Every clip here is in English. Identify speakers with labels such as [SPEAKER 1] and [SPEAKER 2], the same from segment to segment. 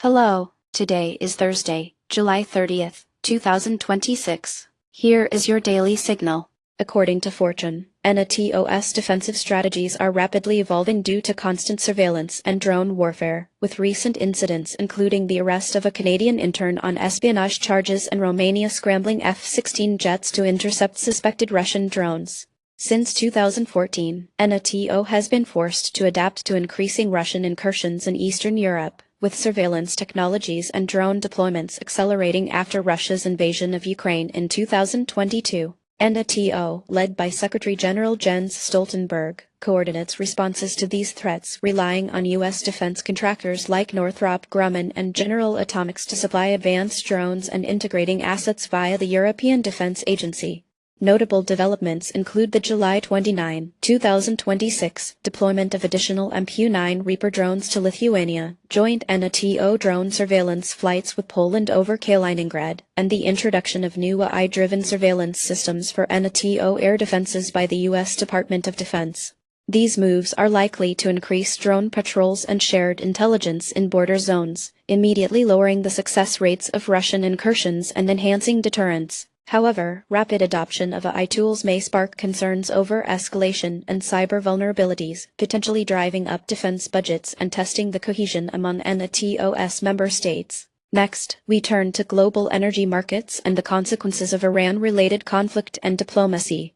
[SPEAKER 1] Hello, today is Thursday, July 30th, 2026. Here is your daily signal. According to Fortune, NATO's defensive strategies are rapidly evolving due to constant surveillance and drone warfare, with recent incidents including the arrest of a Canadian intern on espionage charges and Romania scrambling F-16 jets to intercept suspected Russian drones. Since 2014, NATO has been forced to adapt to increasing Russian incursions in Eastern Europe, with surveillance technologies and drone deployments accelerating after Russia's invasion of Ukraine in 2022. NATO, led by Secretary-General Jens Stoltenberg, coordinates responses to these threats, relying on U.S. defense contractors like Northrop Grumman and General Atomics to supply advanced drones and integrating assets via the European Defense Agency. Notable developments include the July 29, 2026, deployment of additional MQ-9 Reaper drones to Lithuania, joint NATO drone surveillance flights with Poland over Kaliningrad, and the introduction of new AI-driven surveillance systems for NATO air defenses by the U.S. Department of Defense. These moves are likely to increase drone patrols and shared intelligence in border zones, immediately lowering the success rates of Russian incursions and enhancing deterrence. However, rapid adoption of AI tools may spark concerns over escalation and cyber vulnerabilities, potentially driving up defense budgets and testing the cohesion among NATO's member states. Next, we turn to global energy markets and the consequences of Iran-related conflict and diplomacy.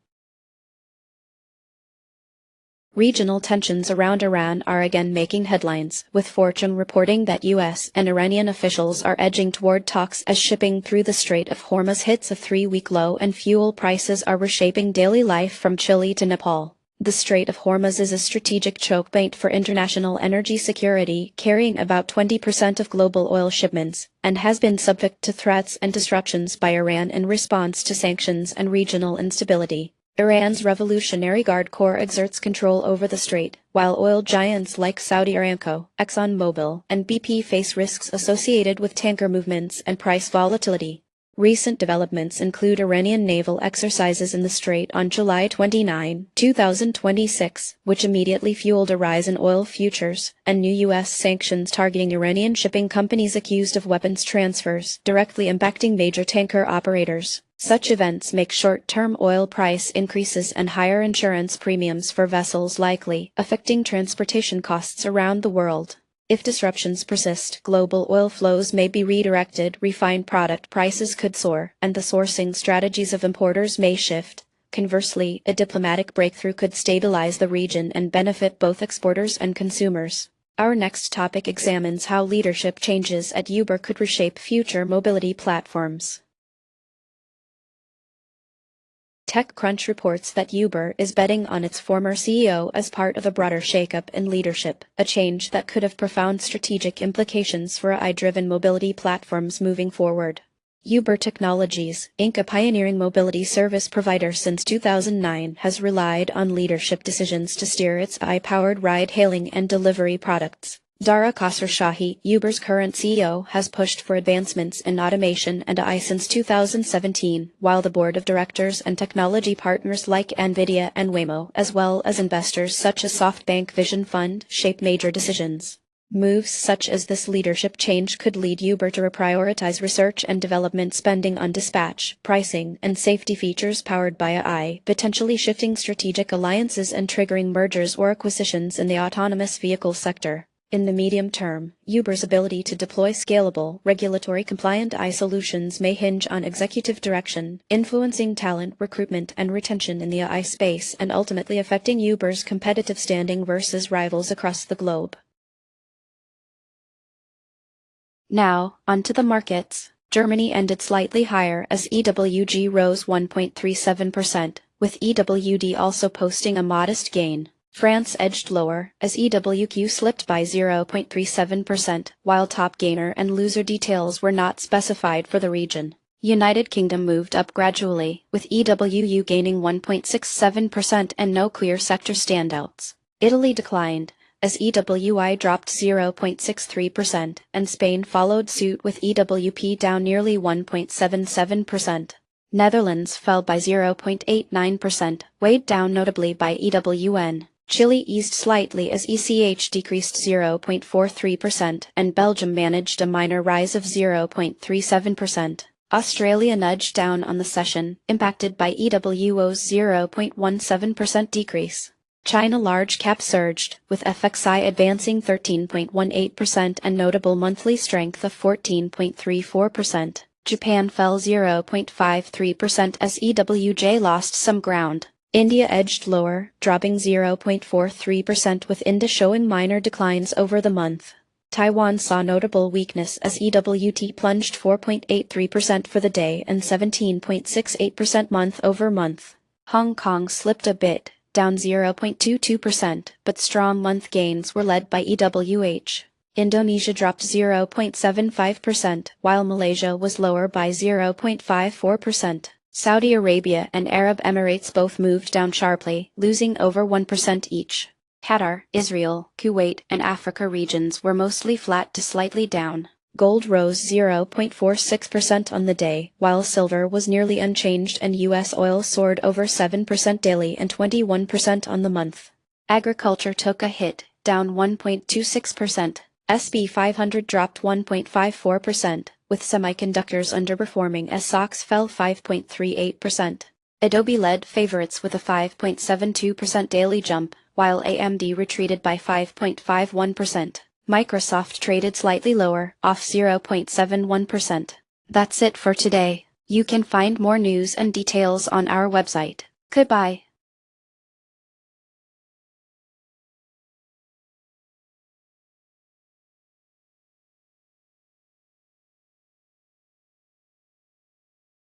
[SPEAKER 1] Regional tensions around Iran are again making headlines, with Fortune reporting that U.S. and Iranian officials are edging toward talks as shipping through the Strait of Hormuz hits a 3-week low and fuel prices are reshaping daily life from Chile to Nepal. The Strait of Hormuz is a strategic choke point for international energy security, carrying about 20% of global oil shipments, and has been subject to threats and disruptions by Iran in response to sanctions and regional instability. Iran's Revolutionary Guard Corps exerts control over the strait, while oil giants like Saudi Aramco, ExxonMobil, and BP face risks associated with tanker movements and price volatility. Recent developments include Iranian naval exercises in the strait on July 29, 2026, which immediately fueled a rise in oil futures, and new U.S. sanctions targeting Iranian shipping companies accused of weapons transfers, directly impacting major tanker operators. Such events make short-term oil price increases and higher insurance premiums for vessels likely, affecting transportation costs around the world. If disruptions persist, global oil flows may be redirected, refined product prices could soar, and the sourcing strategies of importers may shift. Conversely, a diplomatic breakthrough could stabilize the region and benefit both exporters and consumers. Our next topic examines how leadership changes at Uber could reshape future mobility platforms. TechCrunch reports that Uber is betting on its former CEO as part of a broader shakeup in leadership, a change that could have profound strategic implications for AI-driven mobility platforms moving forward. Uber Technologies, Inc., a pioneering mobility service provider since 2009, has relied on leadership decisions to steer its AI-powered ride-hailing and delivery products. Dara Khosrowshahi, Uber's current CEO, has pushed for advancements in automation and AI since 2017, while the board of directors and technology partners like NVIDIA and Waymo, as well as investors such as SoftBank Vision Fund, shape major decisions. Moves such as this leadership change could lead Uber to reprioritize research and development spending on dispatch, pricing, and safety features powered by AI, potentially shifting strategic alliances and triggering mergers or acquisitions in the autonomous vehicle sector. In the medium term, Uber's ability to deploy scalable, regulatory-compliant AI solutions may hinge on executive direction, influencing talent recruitment and retention in the AI space and ultimately affecting Uber's competitive standing versus rivals across the globe. Now, onto the markets. Germany ended slightly higher as EWG rose 1.37%, with EWD also posting a modest gain. France edged lower, as EWQ slipped by 0.37%, while top gainer and loser details were not specified for the region. United Kingdom moved up gradually, with EWU gaining 1.67% and no clear sector standouts. Italy declined, as EWI dropped 0.63%, and Spain followed suit with EWP down nearly 1.77%. Netherlands fell by 0.89%, weighed down notably by EWN. Chile eased slightly as ECH decreased 0.43% and Belgium managed a minor rise of 0.37%. Australia nudged down on the session, impacted by EWO's 0.17% decrease. China large cap surged, with FXI advancing 13.18% and notable monthly strength of 14.34%. Japan fell 0.53% as EWJ lost some ground. India edged lower, dropping 0.43% with India showing minor declines over the month. Taiwan saw notable weakness as EWT plunged 4.83% for the day and 17.68% month-over-month. Hong Kong slipped a bit, down 0.22%, but strong month gains were led by EWH. Indonesia dropped 0.75%, while Malaysia was lower by 0.54%. Saudi Arabia and Arab Emirates both moved down sharply, losing over 1% each. Qatar, Israel, Kuwait, and Africa regions were mostly flat to slightly down. Gold rose 0.46% on the day, while silver was nearly unchanged and U.S. oil soared over 7% daily and 21% on the month. Agriculture took a hit, down 1.26%. SP 500 dropped 1.54%, with semiconductors underperforming as stocks fell 5.38%. Adobe led favorites with a 5.72% daily jump, while AMD retreated by 5.51%. Microsoft traded slightly lower, off 0.71%. That's it for today. You can find more news and details on our website. Goodbye.